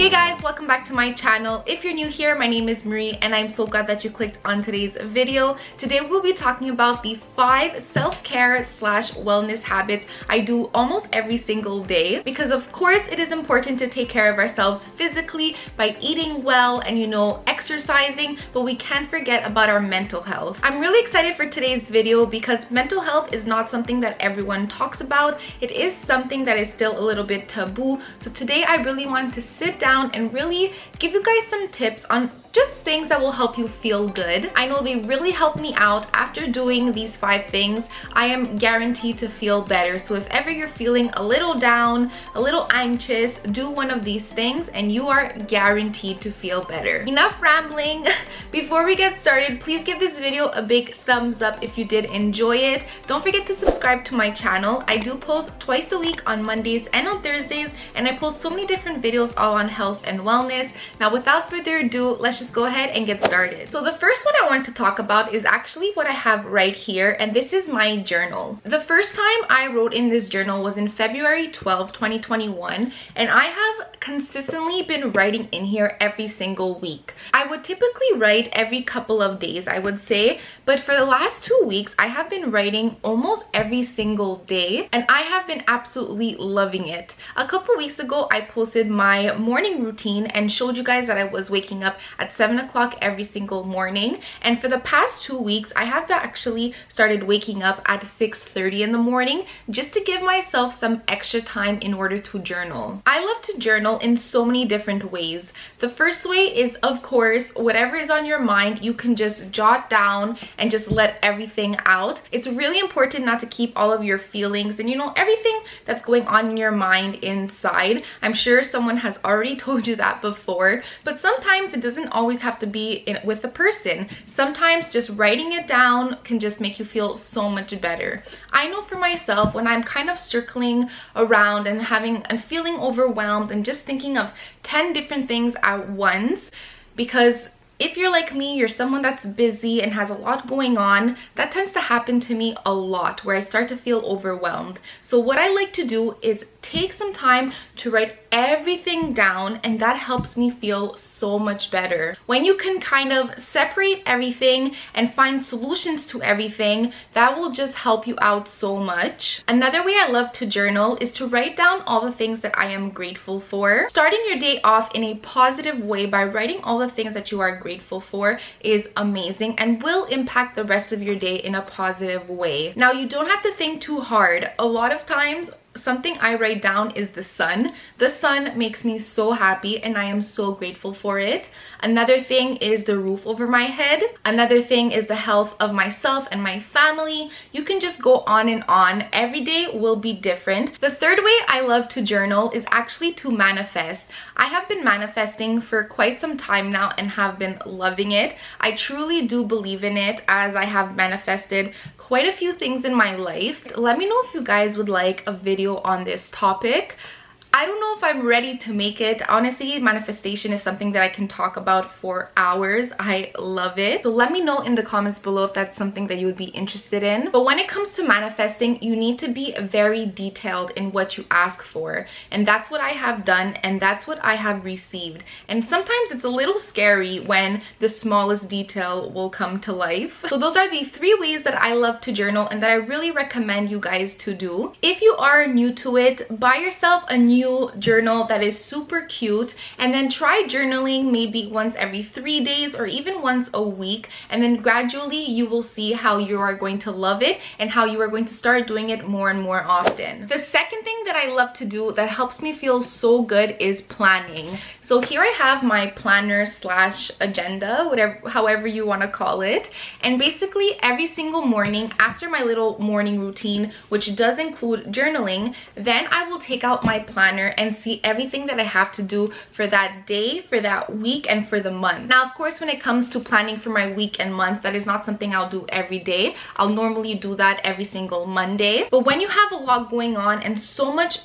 Hey guys, welcome back to my channel. If you're new here, my name is Marie and I'm so glad that you clicked on today's video. Today we'll be talking about the 5 self-care slash wellness habits I do almost every single day, because of course it is important to take care of ourselves physically by eating well and exercising, but we can't forget about our mental health. I'm really excited for today's video because mental health is not something that everyone talks about. It is something that is still a little bit taboo. So today I really wanted to sit down and really give you guys some tips on just things that will help you feel good. I know they really helped me out. After doing these 5 things, I am guaranteed to feel better. So if ever you're feeling a little down, a little anxious, do one of these things and you are guaranteed to feel better. Enough rambling. Before we get started, please give this video a big thumbs up if you did enjoy it. Don't forget to subscribe to my channel. I do post twice a week on Mondays and on Thursdays, and I post so many different videos all on health and wellness. Now without further ado, let's just go ahead and get started. So the first one I want to talk about is actually what I have right here, and this is my journal. The first time I wrote in this journal was in February 12, 2021, and I have consistently been writing in here every single week. I would typically write every couple of days, I would say, but for the last 2 weeks I have been writing almost every single day and I have been absolutely loving it. A couple weeks ago I posted my morning routine and showed you guys that I was waking up at 7 o'clock every single morning, and for the past 2 weeks I have actually started waking up at 6:30 in the morning just to give myself some extra time in order to journal. I love to journal in so many different ways. The first way is, of course, whatever is on your mind, you can just jot down and just let everything out. It's really important not to keep all of your feelings and everything that's going on in your mind inside. I'm sure someone has already told you that before, but sometimes it doesn't always have to be with a person. Sometimes just writing it down can just make you feel so much better. I know for myself, when I'm kind of circling around and feeling overwhelmed and just thinking of 10 different things at once, because if you're like me, you're someone that's busy and has a lot going on, that tends to happen to me a lot, where I start to feel overwhelmed. So what I like to do is take some time to write everything down, and that helps me feel so much better. When you can kind of separate everything and find solutions to everything, that will just help you out so much. Another way I love to journal is to write down all the things that I am grateful for. Starting your day off in a positive way by writing all the things that you are grateful for is amazing and will impact the rest of your day in a positive way. Now, you don't have to think too hard. A lot of times, something I write down is the sun. The sun makes me so happy and I am so grateful for it. Another thing is the roof over my head. Another thing is the health of myself and my family. You can just go on and on. Every day will be different. The third way I love to journal is actually to manifest. I have been manifesting for quite some time now and have been loving it. I truly do believe in it, as I have manifested quite a few things in my life. Let me know if you guys would like a video on this topic. I don't know if I'm ready to make it. Honestly, manifestation is something that I can talk about for hours. I love it. So let me know in the comments below if that's something that you would be interested in. But when it comes to manifesting, you need to be very detailed in what you ask for. And that's what I have done, and that's what I have received. And sometimes it's a little scary when the smallest detail will come to life. So those are the 3 ways that I love to journal and that I really recommend you guys to do. If you are new to it, buy yourself a new journal that is super cute, and then try journaling maybe once every 3 days or even once a week, and then gradually you will see how you are going to love it and how you are going to start doing it more and more often. The second thing that I love to do that helps me feel so good is planning. So here I have my planner slash agenda, however you want to call it, and basically every single morning after my little morning routine, which does include journaling, then I will take out my planner and see everything that I have to do for that day, for that week, and for the month. Now, of course, when it comes to planning for my week and month, that is not something I'll do every day. I'll normally do that every single Monday. But when you have a lot going on and so much,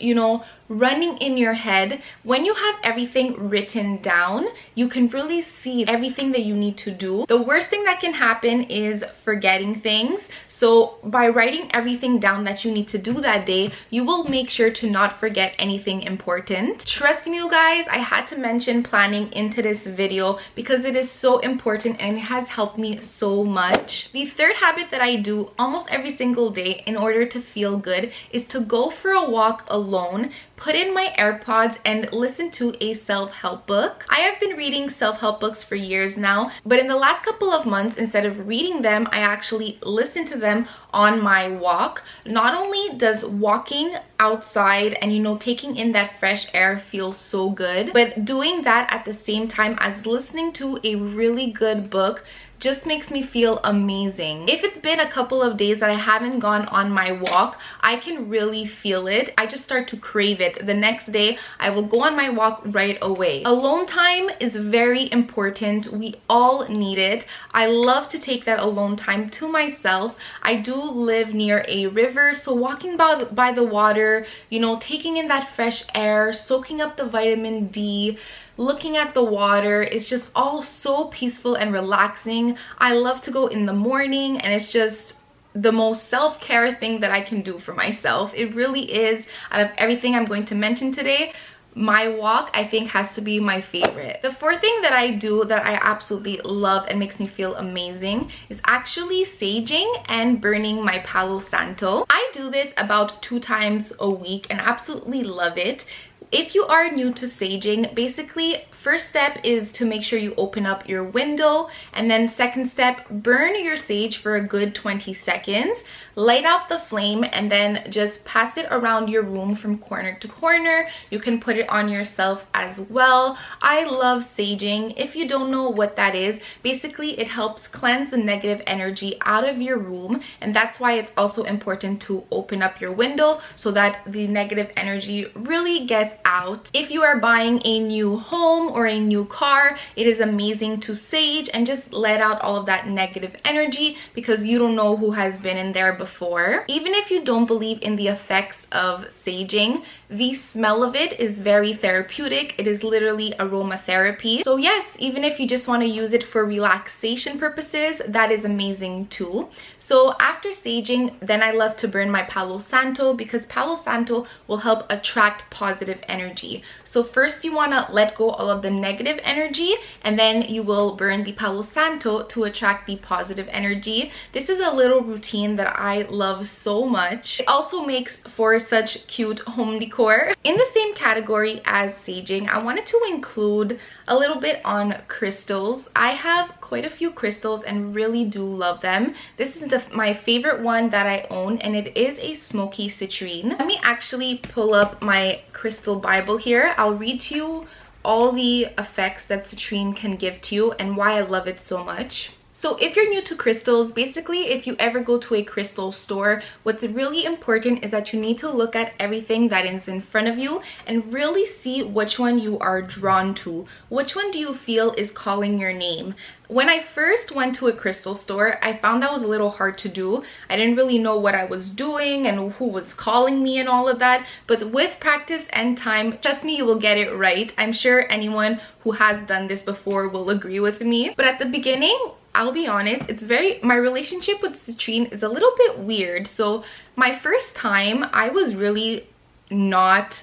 running in your head. When you have everything written down, you can really see everything that you need to do. The worst thing that can happen is forgetting things. So by writing everything down that you need to do that day, you will make sure to not forget anything important. Trust me, you guys, I had to mention planning into this video because it is so important and it has helped me so much. The third habit that I do almost every single day in order to feel good is to go for a walk alone, put in my AirPods, and listen to a self-help book. I have been reading self-help books for years now, but in the last couple of months, instead of reading them, I actually listen to them on my walk. Not only does walking outside and, you know, taking in that fresh air feel so good, but doing that at the same time as listening to a really good book just makes me feel amazing. If it's been a couple of days that I haven't gone on my walk, I can really feel it. I just start to crave it. The next day, I will go on my walk right away. Alone time is very important. We all need it. I love to take that alone time to myself. I do live near a river, so walking by the water, you know, taking in that fresh air, soaking up the vitamin D, looking at the water, is just all so peaceful and relaxing. I love to go in the morning, and it's just the most self-care thing that I can do for myself. It really is. Out of everything I'm going to mention today, my walk, I think, has to be my favorite. The fourth thing that I do that I absolutely love and makes me feel amazing is actually saging and burning my Palo Santo. I do this about 2 times a week and absolutely love it. If you are new to saging, basically first step is to make sure you open up your window, and then second step, burn your sage for a good 20 seconds. Light out the flame and then just pass it around your room from corner to corner. You can put it on yourself as well. I love saging. If you don't know what that is, basically it helps cleanse the negative energy out of your room, and that's why it's also important to open up your window so that the negative energy really gets out. If you are buying a new home or a new car, it is amazing to sage and just let out all of that negative energy because you don't know who has been in there before. Even if you don't believe in the effects of saging, the smell of it is very therapeutic. It is literally aromatherapy. So yes, even if you just want to use it for relaxation purposes, that is amazing too. So after saging, then I love to burn my Palo Santo because Palo Santo will help attract positive energy. So first you want to let go all of the negative energy, and then you will burn the Palo Santo to attract the positive energy. This is a little routine that I love so much. It also makes for such cute home decor. In the same category as saging, I wanted to include a little bit on crystals. I have quite a few crystals and really do love them. This is my favorite one that I own, and it is a smoky citrine. Let me actually pull up my crystal Bible here. I'll read to you all the effects that citrine can give to you and why I love it so much. So if you're new to crystals, basically if you ever go to a crystal store, what's really important is that you need to look at everything that is in front of you and really see which one you are drawn to. Which one do you feel is calling your name? When I first went to a crystal store, I found that was a little hard to do. I didn't really know what I was doing and who was calling me and all of that. But with practice and time, trust me, you will get it right. I'm sure anyone who has done this before will agree with me. But at the beginning, I'll be honest, my relationship with citrine is a little bit weird. So my first time, I was really not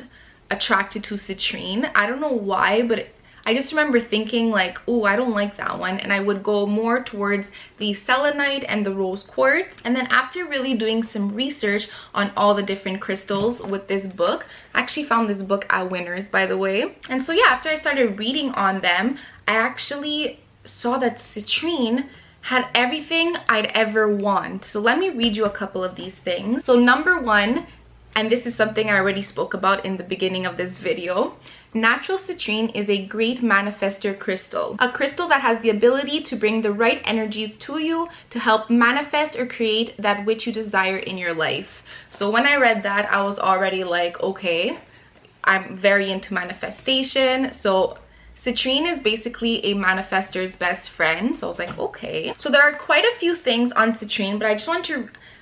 attracted to citrine. I don't know why, but I just remember thinking like, oh, I don't like that one. And I would go more towards the selenite and the rose quartz. And then after really doing some research on all the different crystals with this book, I actually found this book at Winners, by the way. And so yeah, after I started reading on them, I actually saw that citrine had everything I'd ever want. So let me read you a couple of these things. So number 1, and this is something I already spoke about in the beginning of this video, natural citrine is a great manifestor crystal. A crystal that has the ability to bring the right energies to you to help manifest or create that which you desire in your life. So when I read that, I was already like, okay, I'm very into manifestation. So citrine is basically a manifestor's best friend. So I was like, okay. So there are quite a few things on citrine, but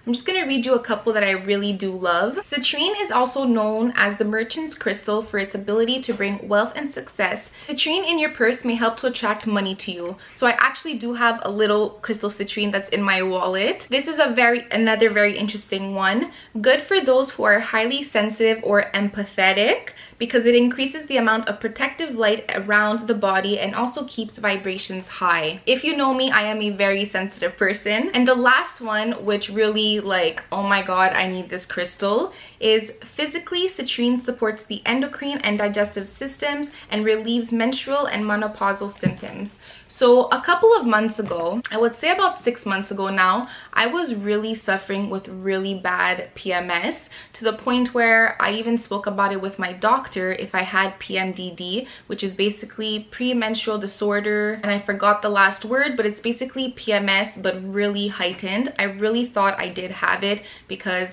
I'm I'm just gonna read you a couple that I really do love. Citrine is also known as the merchant's crystal for its ability to bring wealth and success. Citrine in your purse may help to attract money to you. So I actually do have a little crystal citrine that's in my wallet. This is another very interesting one. Good for those who are highly sensitive or empathetic, because it increases the amount of protective light around the body and also keeps vibrations high. If you know me, I am a very sensitive person. And the last one, which really like, oh my god, I need this crystal, is physically, citrine supports the endocrine and digestive systems and relieves menstrual and menopausal symptoms. So a couple of months ago, I would say about 6 months ago now, I was really suffering with really bad PMS, to the point where I even spoke about it with my doctor if I had PMDD, which is basically premenstrual disorder, and I forgot the last word, but it's basically PMS but really heightened. I really thought I did have it because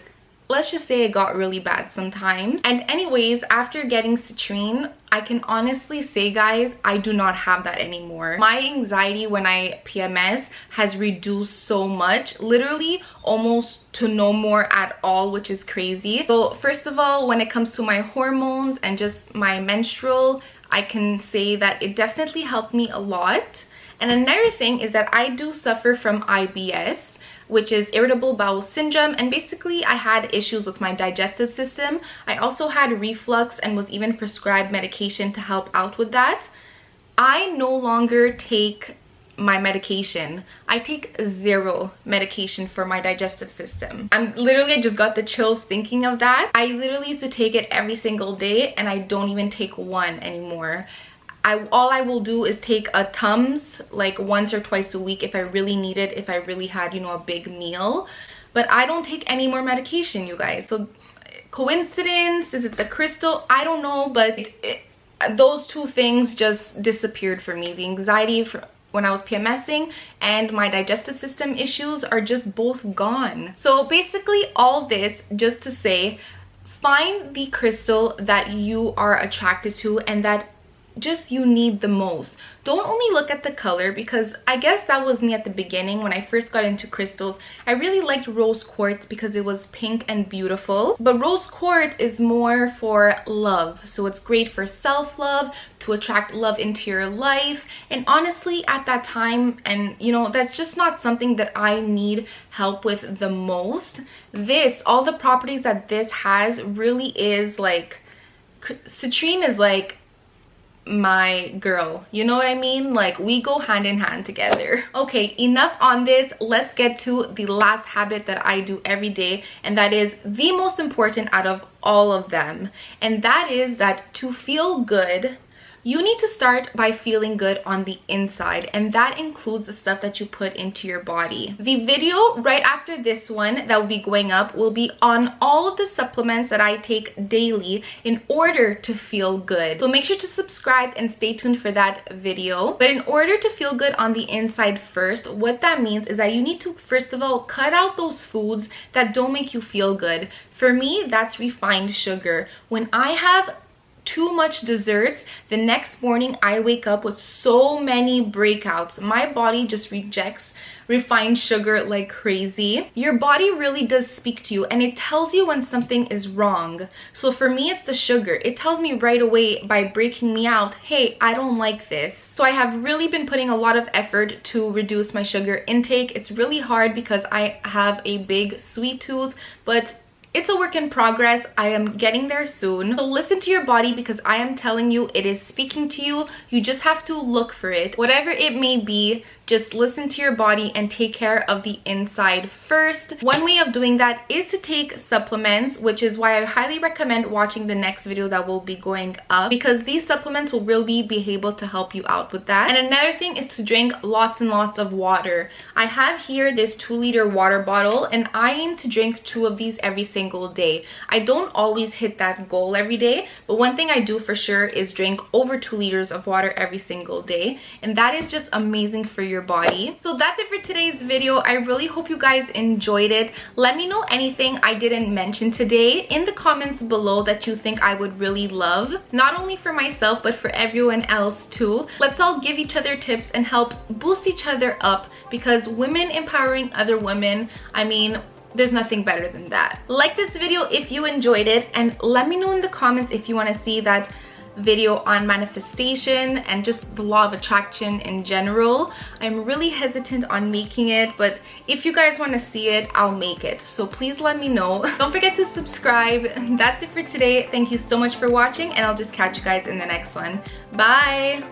let's just say it got really bad sometimes. And anyways, after getting citrine, I can honestly say, guys, I do not have that anymore. My anxiety when I PMS has reduced so much, literally almost to no more at all, which is crazy. So first of all, when it comes to my hormones and just my menstrual, I can say that it definitely helped me a lot. And another thing is that I do suffer from IBS, which is irritable bowel syndrome, and basically I had issues with my digestive system. I also had reflux and was even prescribed medication to help out with that. I no longer take my medication. I take 0 medication for my digestive system. I just got the chills thinking of that. I literally used to take it every single day, and I don't even take one anymore. All I will do is take a Tums like once or twice a week if I really need it, if I really had, you know, a big meal. But I don't take any more medication, you guys. So coincidence? Is it the crystal? I don't know, but those two things just disappeared for me. The anxiety when I was PMSing and my digestive system issues are just both gone. So basically all this just to say, find the crystal that you are attracted to and that just you need the most. Don't only look at the color, because I guess that was me at the beginning when I first got into crystals. I really liked rose quartz because it was pink and beautiful, but rose quartz is more for love, so it's great for self-love, to attract love into your life. And honestly, at that time, and you know, that's just not something that I need help with the most. All the properties that this has really is like, citrine is like my girl, you know what I mean? Like, we go hand in hand together. Okay, enough on this. Let's get to the last habit that I do every day, and that is the most important out of all of them, and that is that to feel good, you need to start by feeling good on the inside, and that includes the stuff that you put into your body. The video right after this one that will be going up will be on all of the supplements that I take daily in order to feel good. So make sure to subscribe and stay tuned for that video. But in order to feel good on the inside first, what that means is that you need to first of all cut out those foods that don't make you feel good. For me, that's refined sugar. When I have too much desserts, the next morning I wake up with so many breakouts. My body just rejects refined sugar like crazy. Your body really does speak to you, and it tells you when something is wrong. So for me, it's the sugar. It tells me right away by breaking me out, hey, I don't like this. So I have really been putting a lot of effort to reduce my sugar intake. It's really hard because I have a big sweet tooth, but it's a work in progress. I am getting there soon. So listen to your body, because I am telling you, it is speaking to you. You just have to look for it. Whatever it may be, just listen to your body and take care of the inside first. One way of doing that is to take supplements, which is why I highly recommend watching the next video that will be going up, because these supplements will really be able to help you out with that. And another thing is to drink lots and lots of water. I have here this 2-liter water bottle, and I aim to drink 2 of these every single day. I don't always hit that goal every day, but one thing I do for sure is drink over 2 liters of water every single day, and that is just amazing for your body. So that's it for today's video. I really hope you guys enjoyed it. Let me know anything I didn't mention today in the comments below that you think I would really love, not only for myself but for everyone else too. Let's all give each other tips and help boost each other up, because women empowering other women, I mean, there's nothing better than that. Like this video if you enjoyed it, and let me know in the comments if you want to see that video on manifestation and just the law of attraction in general. I'm really hesitant on making it, but if you guys want to see it, I'll make it. So please let me know. Don't forget to subscribe. That's it for today. Thank you so much for watching, and I'll just catch you guys in the next one. Bye.